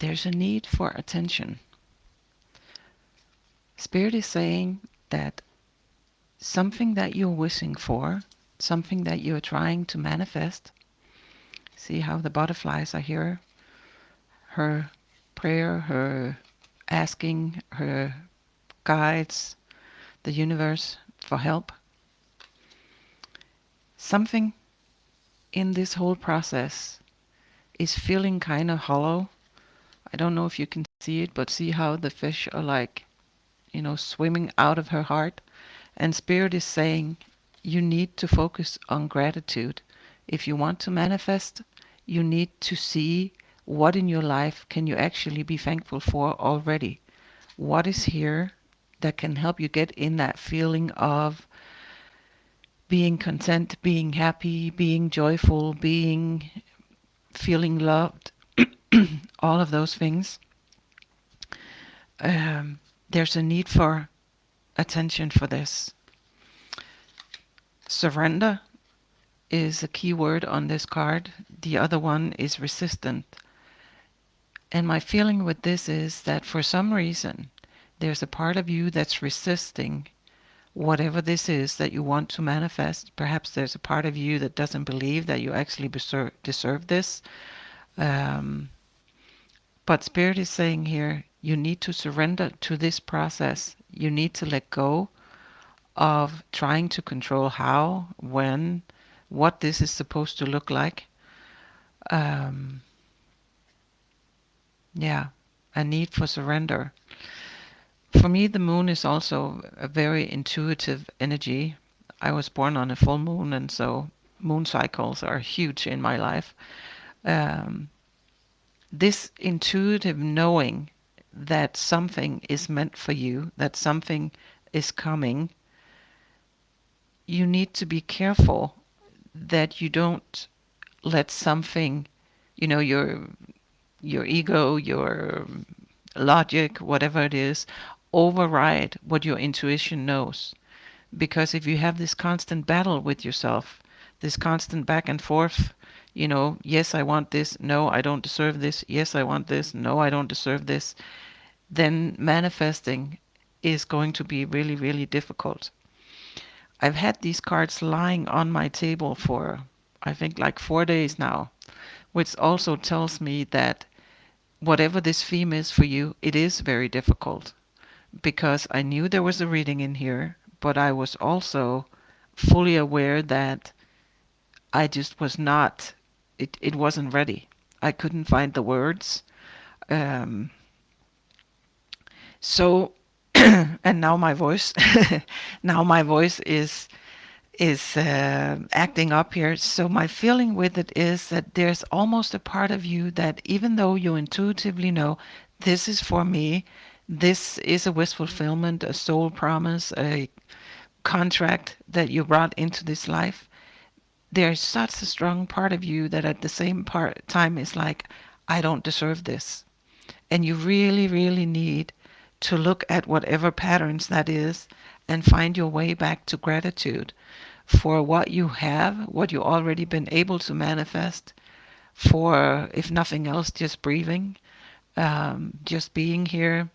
there's a need for attention. Spirit is saying that something that you're wishing for, something that you're trying to manifest. See how the butterflies are here? Her prayer, her asking her guides, the universe for help. Something in this whole process is feeling kind of hollow. I don't know if you can see it, but see how the fish are like, swimming out of her heart. And Spirit is saying you need to focus on gratitude. If you want to manifest, you need to see what in your life can you actually be thankful for already. What is here that can help you get in that feeling of being content, being happy, being joyful, being feeling loved, all of those things. There's a need for attention for this. Surrender is a key word on this card. The other one is resistant. And my feeling with this is that for some reason, there's a part of you that's resisting whatever this is that you want to manifest. Perhaps there's a part of you that doesn't believe that you actually deserve this. But Spirit is saying here, you need to surrender to this process. You need to let go of trying to control how, when, what this is supposed to look like. Yeah, a need for surrender. For me, the moon is also a very intuitive energy. I was born on a full moon, and so moon cycles are huge in my life. Um, this intuitive knowing that something is meant for you, that something is coming, you need to be careful that you don't let something, your ego, your logic, whatever it is, override what your intuition knows. Because if you have this constant battle with yourself, this constant back and forth, yes, I want this, no, I don't deserve this, yes, I want this, no, I don't deserve this, then manifesting is going to be really, really difficult. I've had these cards lying on my table for, I think, like 4 days now, which also tells me that whatever this theme is for you, it is very difficult. Because I knew there was a reading in here, but I was also fully aware that I just was not, it wasn't ready. I couldn't find the words. Um, so, and now my voice, now my voice is acting up here. So my feeling with it is that there's almost a part of you that even though you intuitively know this is for me, this is a wish fulfillment, a soul promise, a contract that you brought into this life, there's such a strong part of you that at the same time is like, I don't deserve this. And you really, really need to look at whatever patterns that is and find your way back to gratitude for what you have, what you already been able to manifest, for, if nothing else, just breathing, just being here.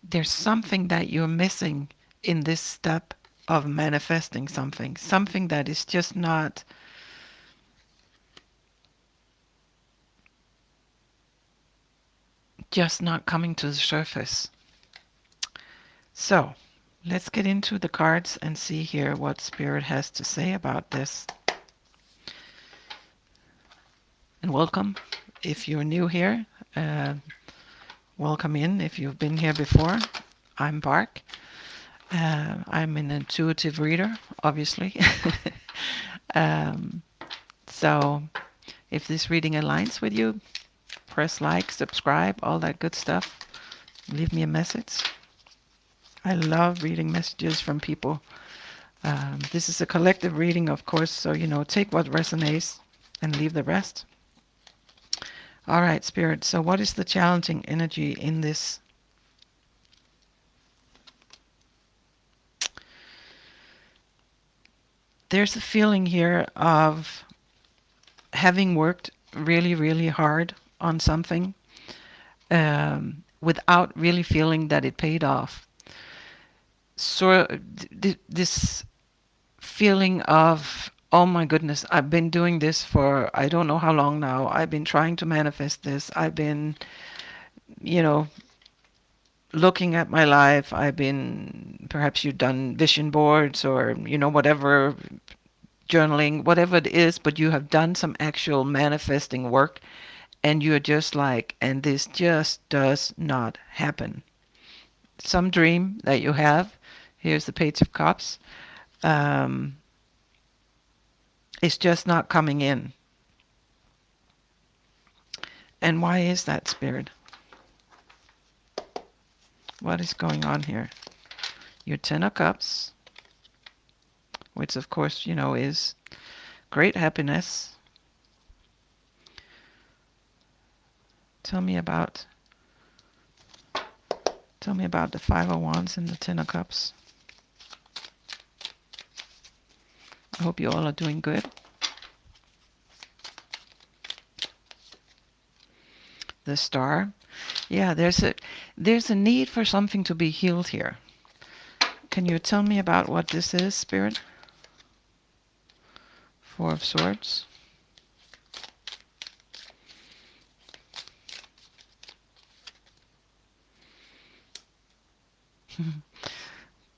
There's something that you're missing in this step of manifesting something that is just not coming to the surface. So let's get into the cards and see here what Spirit has to say about this. And welcome if you're new here. Welcome in if you've been here before. I'm Bark. I'm an intuitive reader, obviously. um, so if this reading aligns with you, press like, subscribe, all that good stuff. Leave me a message. I love reading messages from people. This is a collective reading, of course, so, take what resonates and leave the rest. All right, Spirit, so what is the challenging energy in this? There's a feeling here of having worked really, really hard on something, without really feeling that it paid off. So this feeling of, oh my goodness, I've been doing this for I don't know how long now. I've been trying to manifest this. I've been, you know, looking at my life. I've been, perhaps you've done vision boards or, whatever, journaling, whatever it is, but you have done some actual manifesting work and you're just like, and this just does not happen. Some dream that you have, here's the Page of Cups, um, it's just not coming in. And why is that, Spirit? What is going on here? Your Ten of Cups, which of course, is great happiness. Tell me about the Five of Wands and the Ten of Cups. I hope you all are doing good. The Star. Yeah, there's a need for something to be healed here. Can you tell me about what this is, Spirit? Four of Swords.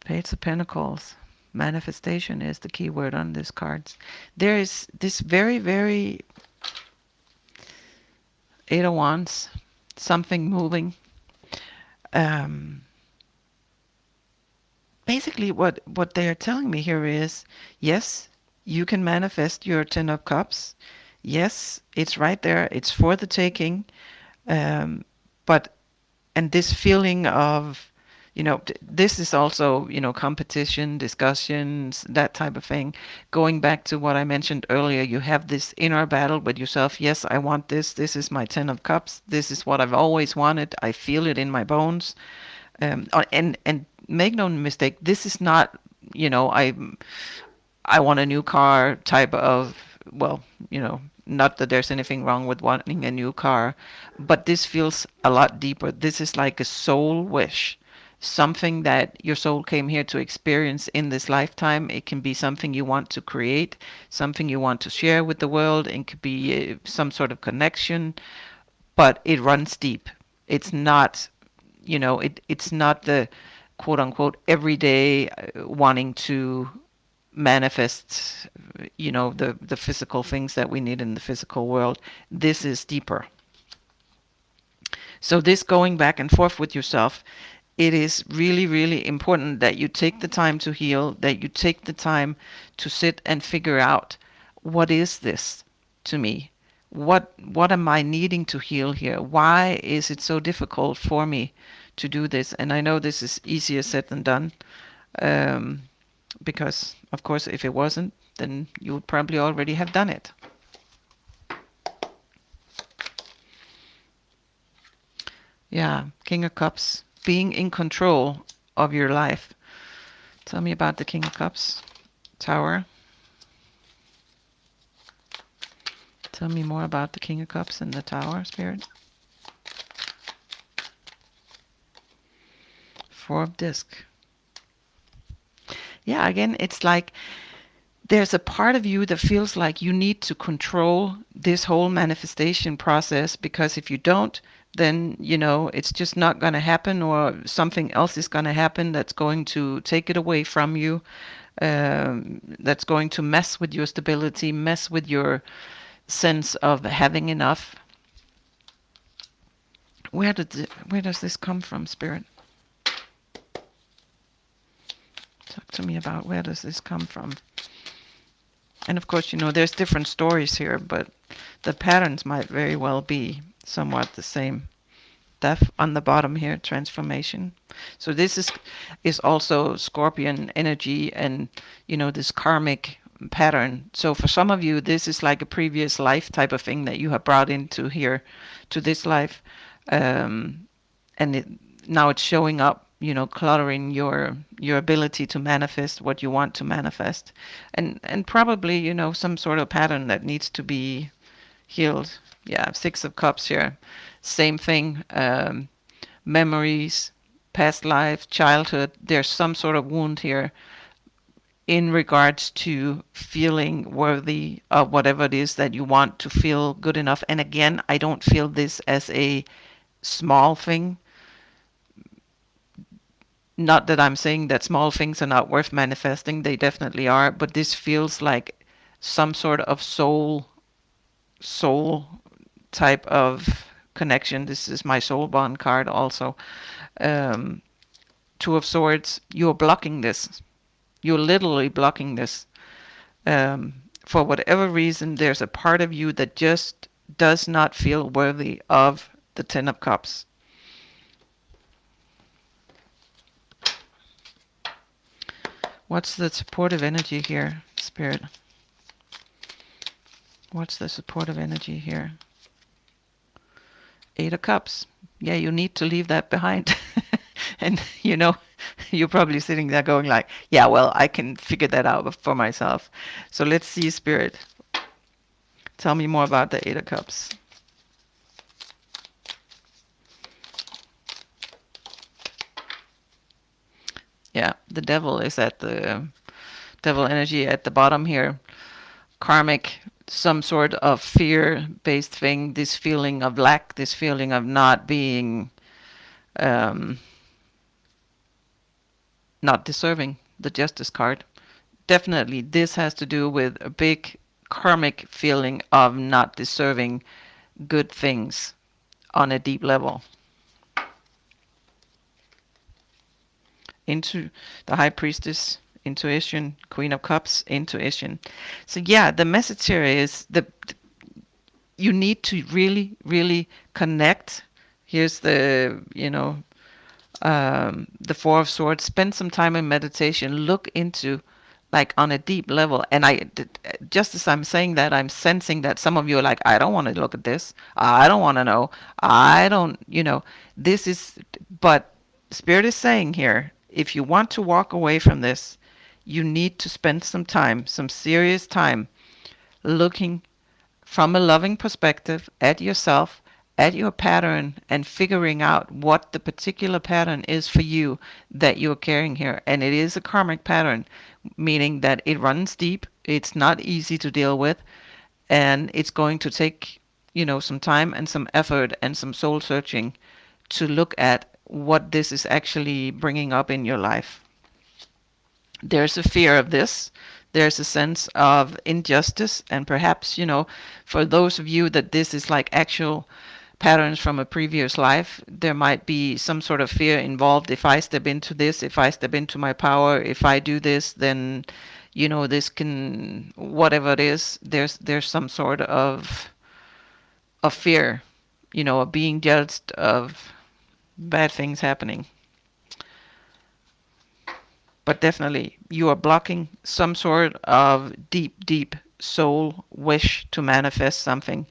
Page of Pentacles. Manifestation is the key word on these cards. There is this very, very Eight of Wands, something moving. Basically, what they are telling me here is, yes, you can manifest your Ten of Cups. Yes, it's right there. It's for the taking. But, and this feeling of, this is also, competition, discussions, that type of thing. Going back to what I mentioned earlier, you have this inner battle with yourself. Yes, I want this. This is my Ten of Cups. This is what I've always wanted. I feel it in my bones. And make no mistake, this is not, I want a new car type of, well, not that there's anything wrong with wanting a new car, but this feels a lot deeper. This is like a soul wish, something that your soul came here to experience in this lifetime. It can be something you want to create, something you want to share with the world. It could be some sort of connection, but it runs deep. It's not, it's not the quote unquote everyday wanting to manifest, the physical things that we need in the physical world. This is deeper. So this going back and forth with yourself, it is really, really important that you take the time to heal, that you take the time to sit and figure out, what is this to me? What am I needing to heal here? Why is it so difficult for me to do this? And I know this is easier said than done, because, of course, if it wasn't, then you would probably already have done it. Yeah, King of Cups, being in control of your life. Tell me about the King of Cups. Tower. Tell me more about the King of Cups and the Tower, Spirit. Four of Disc. Yeah, again, it's like there's a part of you that feels like you need to control this whole manifestation process, because if you don't, then, it's just not going to happen, or something else is going to happen that's going to take it away from you, that's going to mess with your stability, mess with your sense of having enough. Where does this come from, Spirit? Talk to me about, where does this come from? And of course, there's different stories here, but the patterns might very well be somewhat the same. Death on the bottom here, transformation. So this is also Scorpion energy, and this karmic pattern. So for some of you, this is like a previous life type of thing that you have brought into here to this life, and now it's showing up, cluttering your ability to manifest what you want to manifest, and probably, some sort of pattern that needs to be healed. Yeah, Six of Cups here. Same thing, memories, past life, childhood. There's some sort of wound here in regards to feeling worthy of whatever it is that you want to feel good enough. And again, I don't feel this as a small thing. Not that I'm saying that small things are not worth manifesting, they definitely are, but this feels like some sort of soul type of connection. This is my soul bond card also. Um, Two of Swords, you're blocking this. You're literally blocking this. For whatever reason, there's a part of you that just does not feel worthy of the Ten of Cups. What's the supportive energy here, Spirit? What's the supportive energy here? Eight of Cups. Yeah, you need to leave that behind. And you're probably sitting there going like, yeah, well, I can figure that out for myself. So let's see, Spirit. Tell me more about the Eight of Cups. Yeah, the devil is at the devil energy at the bottom here. Karmic, some sort of fear-based thing, this feeling of lack, this feeling of not being, not deserving, the Justice card. Definitely, this has to do with a big karmic feeling of not deserving good things on a deep level. Into the High Priestess, intuition, Queen of Cups, intuition. So yeah, the message here is you need to really, really connect. Here's the the Four of Swords. Spend some time in meditation. Look into, like, on a deep level. And just as I'm saying that, I'm sensing that some of you are like, I don't want to look at this. I don't want to know. I don't, this is, but Spirit is saying here, if you want to walk away from this, you need to spend some time, some serious time, looking from a loving perspective at yourself, at your pattern, and figuring out what the particular pattern is for you that you're carrying here. And it is a karmic pattern, meaning that it runs deep. It's not easy to deal with, and it's going to take, some time and some effort and some soul searching to look at what this is actually bringing up in your life. There's a fear of this. There's a sense of injustice, and perhaps, for those of you that this is like actual patterns from a previous life, there might be some sort of fear involved. If I step into this, if I step into my power, if I do this, then, this can, whatever it is, there's some sort of fear, of being judged, of bad things happening. But definitely, you are blocking some sort of deep, deep soul wish to manifest something.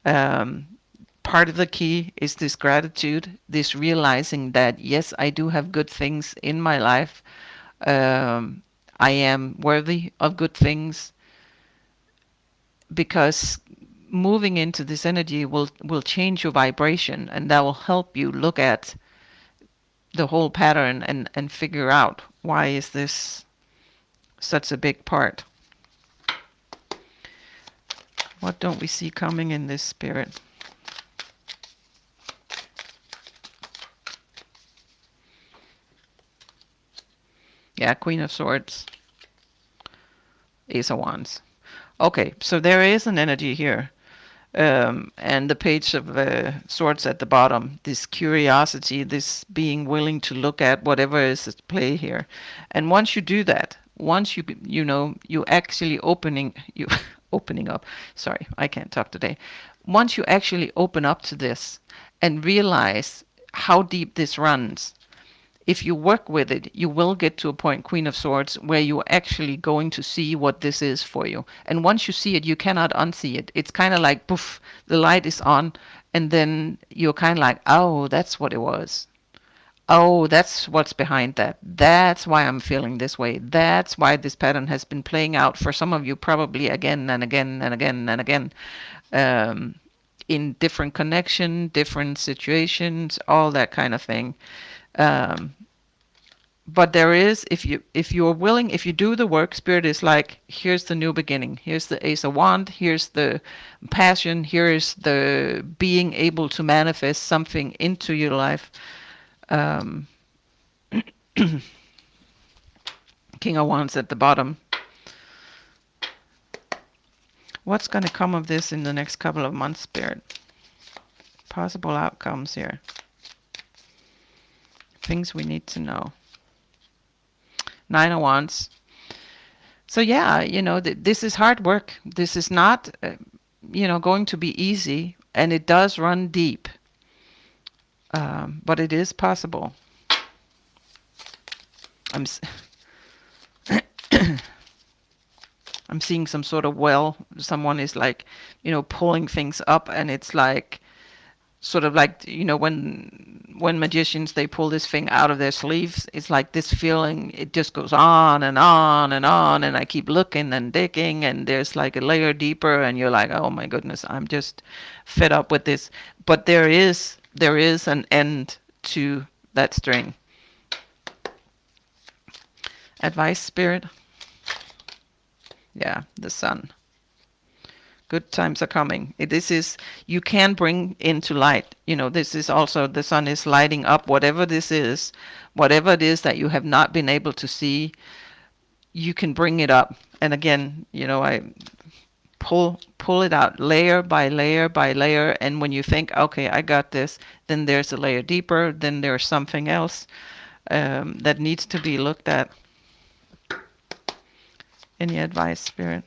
Part of the key is this gratitude, this realizing that, yes, I do have good things in my life. I am worthy of good things, because moving into this energy will change your vibration, and that will help you look at the whole pattern and figure out, why is this such a big part? What don't we see coming in this, Spirit? Yeah, Queen of Swords, Ace of Wands. Okay, so there is an energy here. And the Page of Swords at the bottom, this curiosity, this being willing to look at whatever is at play here. And once you do that, once you actually opening up. Sorry, I can't talk today. Once you actually open up to this and realize how deep this runs, if you work with it, you will get to a point, Queen of Swords, where you're actually going to see what this is for you. And once you see it, you cannot unsee it. It's kind of like, poof, the light is on, and then you're kind of like, oh, that's what it was. Oh, that's what's behind that. That's why I'm feeling this way. That's why this pattern has been playing out for some of you, probably again and again and again and again. in different connection, different situations, all that kind of thing. Um, but there is, if you're willing, if you do the work, Spirit is like, here's the new beginning, here's the Ace of Wand, here's the passion, here's the being able to manifest something into your life. um, King of Wands at the bottom. What's going to come of this in the next couple of months, Spirit? Possible outcomes here, things we need to know. Nine of Wands. So yeah, this is hard work. This is not, going to be easy, and it does run deep. But it is possible. I'm I'm seeing some sort of well. Someone is like, pulling things up, and it's like, sort of like, when magicians, they pull this thing out of their sleeves, it's like this feeling, it just goes on and on and on, and I keep looking and digging, and there's like a layer deeper, and you're like, oh my goodness, I'm just fed up with this. But there is an end to that string. Advice, Spirit? Yeah, the Sun. Good times are coming. This is, you can bring into light. This is also, the Sun is lighting up whatever this is, whatever it is that you have not been able to see, you can bring it up. And again, I pull it out layer by layer by layer. And when you think, okay, I got this, then there's a layer deeper, then there's something else that needs to be looked at. Any advice, Spirit?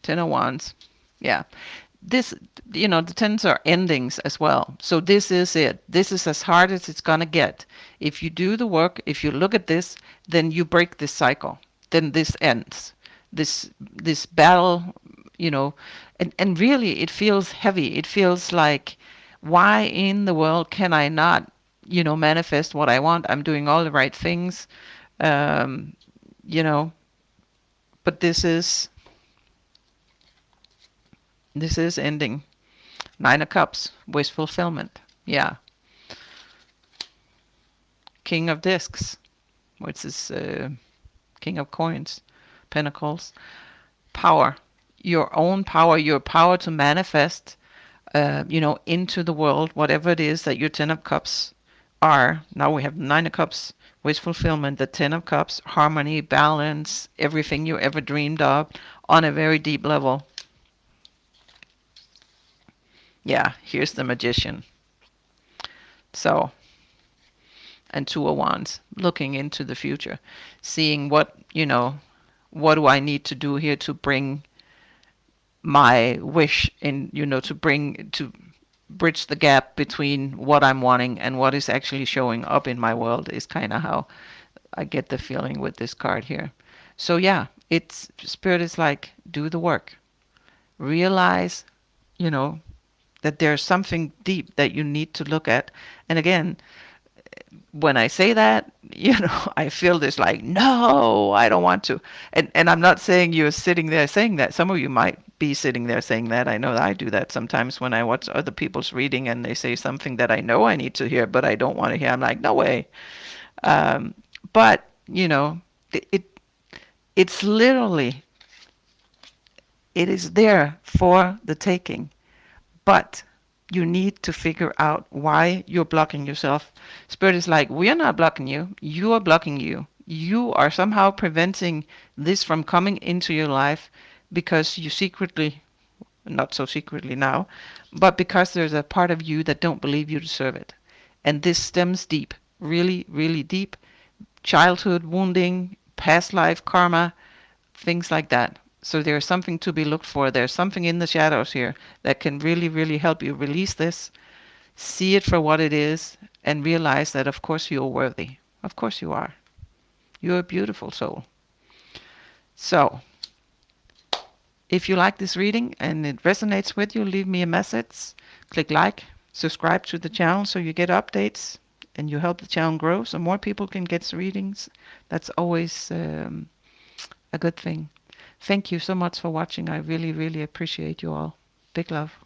Ten of Wands. Yeah. This, the tens are endings as well. So this is it. This is as hard as it's going to get. If you do the work, if you look at this, then you break this cycle. Then this ends. This battle, and really it feels heavy. It feels like, why in the world can I not, manifest what I want? I'm doing all the right things. Um, but this is ending. Nine of Cups, wish fulfillment. Yeah. King of Discs, which is King of Coins, Pentacles. Power. Your own power, your power to manifest, into the world, whatever it is that your Ten of Cups are. Now we have Nine of Cups, wish fulfillment, the Ten of Cups, harmony, balance, everything you ever dreamed of on a very deep level. Yeah, here's the Magician. So, and Two of Wands, looking into the future, seeing what do I need to do here to bring my wish in, to bridge the gap between what I'm wanting and what is actually showing up in my world, is kind of how I get the feeling with this card here. So yeah, Spirit is like, do the work. Realize, that there's something deep that you need to look at. And again, when I say that, I feel this like, no, I don't want to. And I'm not saying you're sitting there saying that. Some of you might be sitting there saying that. I know that I do that sometimes when I watch other people's reading and they say something that I know I need to hear, but I don't want to hear. I'm like, no way. But, it's literally, it is there for the taking. But you need to figure out why you're blocking yourself. Spirit is like, we are not blocking you. You are blocking you. You are somehow preventing this from coming into your life because you secretly, not so secretly now, but because there's a part of you that don't believe you deserve it. And this stems deep, really, really deep. Childhood wounding, past life karma, things like that. So there's something to be looked for. There's something in the shadows here that can really, really help you release this, see it for what it is, and realize that, of course, you're worthy. Of course you are. You're a beautiful soul. So, if you like this reading and it resonates with you, leave me a message. Click like, subscribe to the channel so you get updates and you help the channel grow so more people can get readings. That's always a good thing. Thank you so much for watching. I really, really appreciate you all. Big love.